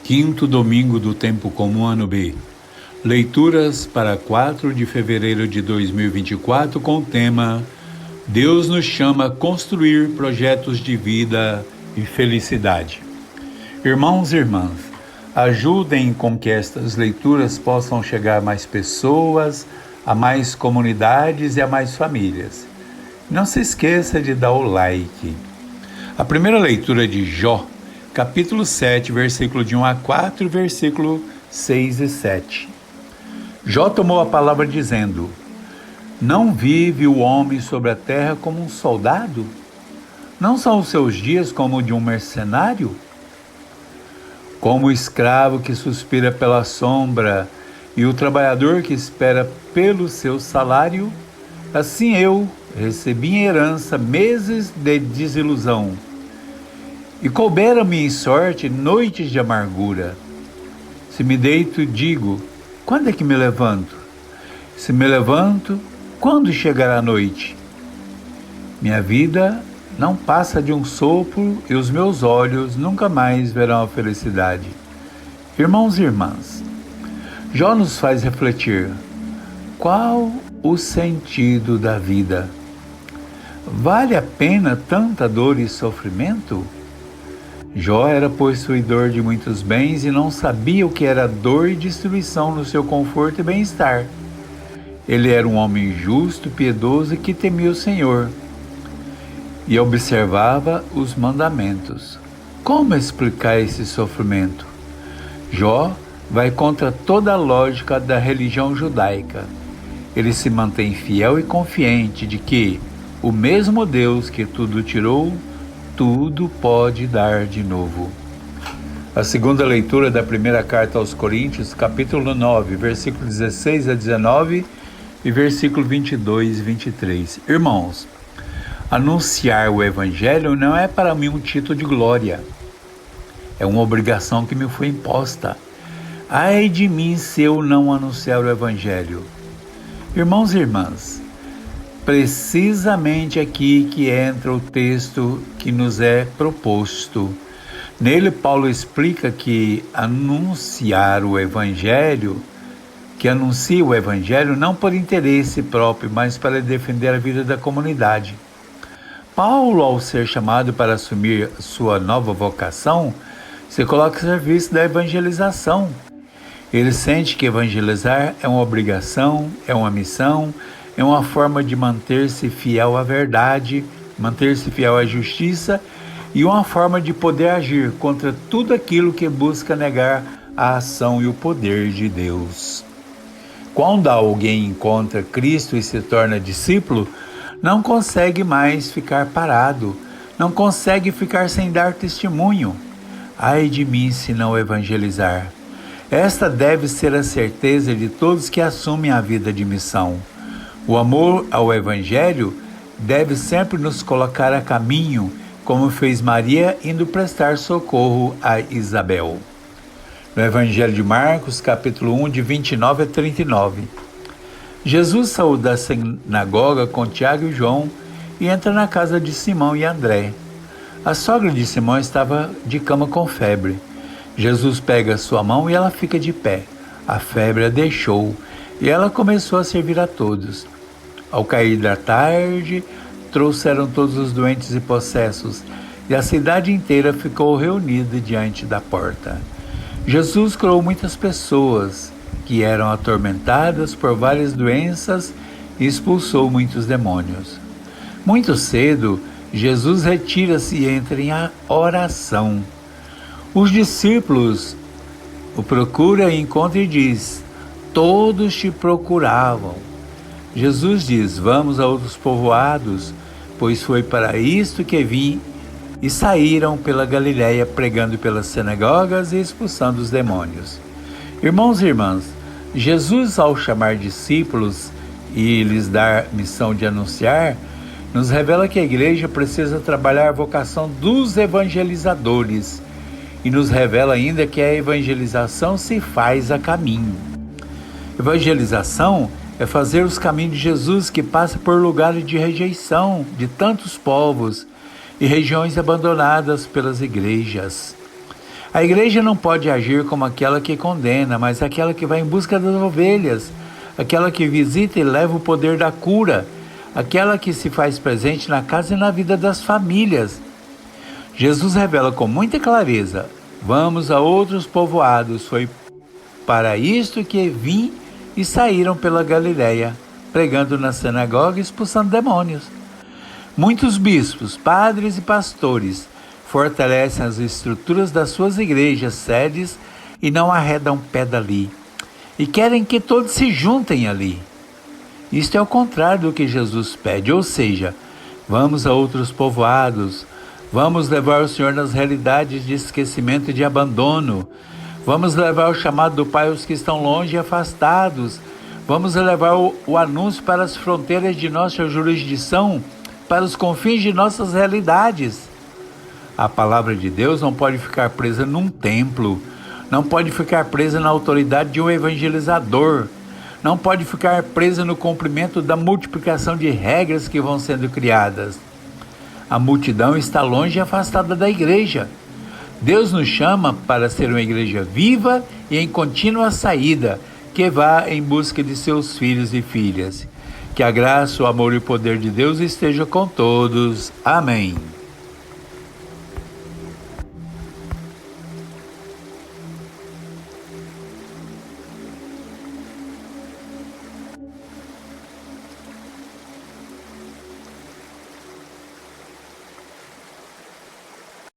Quinto domingo do tempo comum, ano B. Leituras para 4 de fevereiro de 2024 com o tema Deus nos chama a construir projetos de vida e felicidade. Irmãos e irmãs, ajudem com que estas leituras possam chegar a mais pessoas, a mais comunidades e a mais famílias. Não se esqueça de dar o like. A primeira leitura é de Jó, capítulo 7, versículo de 1 a 4, versículo 6 e 7. Jó tomou a palavra dizendo: Não vive o homem sobre a terra como um soldado? Não são os seus dias como o de um mercenário? Como o escravo que suspira pela sombra e o trabalhador que espera pelo seu salário, assim eu recebi em herança meses de desilusão. E coubera-me em sorte noites de amargura. Se me deito, digo, quando é que me levanto? Se me levanto, quando chegará a noite? Minha vida não passa de um sopro e os meus olhos nunca mais verão a felicidade. Irmãos e irmãs, Jó nos faz refletir. Qual o sentido da vida? Vale a pena tanta dor e sofrimento? Jó era possuidor de muitos bens e não sabia o que era dor e destruição no seu conforto e bem-estar. Ele era um homem justo, piedoso e que temia o Senhor e observava os mandamentos. Como explicar esse sofrimento? Jó vai contra toda a lógica da religião judaica. Ele se mantém fiel e confiante de que o mesmo Deus que tudo tirou, tudo pode dar de novo. A segunda leitura da primeira carta aos Coríntios, capítulo 9, versículo 16 a 19 e versículo 22 e 23. Irmãos, anunciar o Evangelho não é para mim um título de glória. É uma obrigação que me foi imposta. Ai de mim se eu não anunciar o Evangelho. Irmãos e irmãs, precisamente aqui que entra o texto que nos é proposto. Nele, Paulo explica que anuncia o Evangelho não por interesse próprio, mas para defender a vida da comunidade. Paulo, ao ser chamado para assumir sua nova vocação, se coloca a serviço da evangelização. Ele sente que evangelizar é uma obrigação, é uma missão, é uma forma de manter-se fiel à verdade, manter-se fiel à justiça e uma forma de poder agir contra tudo aquilo que busca negar a ação e o poder de Deus. Quando alguém encontra Cristo e se torna discípulo, não consegue mais ficar parado, não consegue ficar sem dar testemunho. Ai de mim se não evangelizar. Esta deve ser a certeza de todos que assumem a vida de missão. O amor ao Evangelho deve sempre nos colocar a caminho, como fez Maria indo prestar socorro a Isabel. No Evangelho de Marcos, capítulo 1, de 29 a 39. Jesus saiu da sinagoga com Tiago e João e entra na casa de Simão e André. A sogra de Simão estava de cama com febre. Jesus pega sua mão e ela fica de pé. A febre a deixou e ela começou a servir a todos. Ao cair da tarde, trouxeram todos os doentes e possessos, e a cidade inteira ficou reunida diante da porta. Jesus curou muitas pessoas que eram atormentadas por várias doenças e expulsou muitos demônios. Muito cedo, Jesus retira-se e entra em oração. Os discípulos o procuram e encontram e diz: todos te procuravam. Jesus diz: vamos a outros povoados, pois foi para isto que vim, e saíram pela Galiléia pregando pelas sinagogas e expulsando os demônios. Irmãos e irmãs, Jesus, ao chamar discípulos e lhes dar missão de anunciar, nos revela que a igreja precisa trabalhar a vocação dos evangelizadores e nos revela ainda que a evangelização se faz a caminho. Evangelização é fazer os caminhos de Jesus que passa por lugares de rejeição de tantos povos e regiões abandonadas pelas igrejas. A igreja não pode agir como aquela que condena, mas aquela que vai em busca das ovelhas, aquela que visita e leva o poder da cura, aquela que se faz presente na casa e na vida das famílias. Jesus revela com muita clareza: vamos a outros povoados, foi para isto que vim, e saíram pela Galiléia, pregando na sinagoga e expulsando demônios. Muitos bispos, padres e pastores fortalecem as estruturas das suas igrejas, sedes, e não arredam pé dali. E querem que todos se juntem ali. Isto é o contrário do que Jesus pede, ou seja, vamos a outros povoados, vamos levar o Senhor nas realidades de esquecimento e de abandono, vamos levar o chamado do Pai aos que estão longe e afastados, vamos levar o anúncio para as fronteiras de nossa jurisdição, para os confins de nossas realidades. A palavra de Deus não pode ficar presa num templo, não pode ficar presa na autoridade de um evangelizador, não pode ficar presa no cumprimento da multiplicação de regras que vão sendo criadas. A multidão está longe e afastada da igreja. Deus nos chama para ser uma igreja viva e em contínua saída, que vá em busca de seus filhos e filhas. Que a graça, o amor e o poder de Deus esteja com todos. Amém.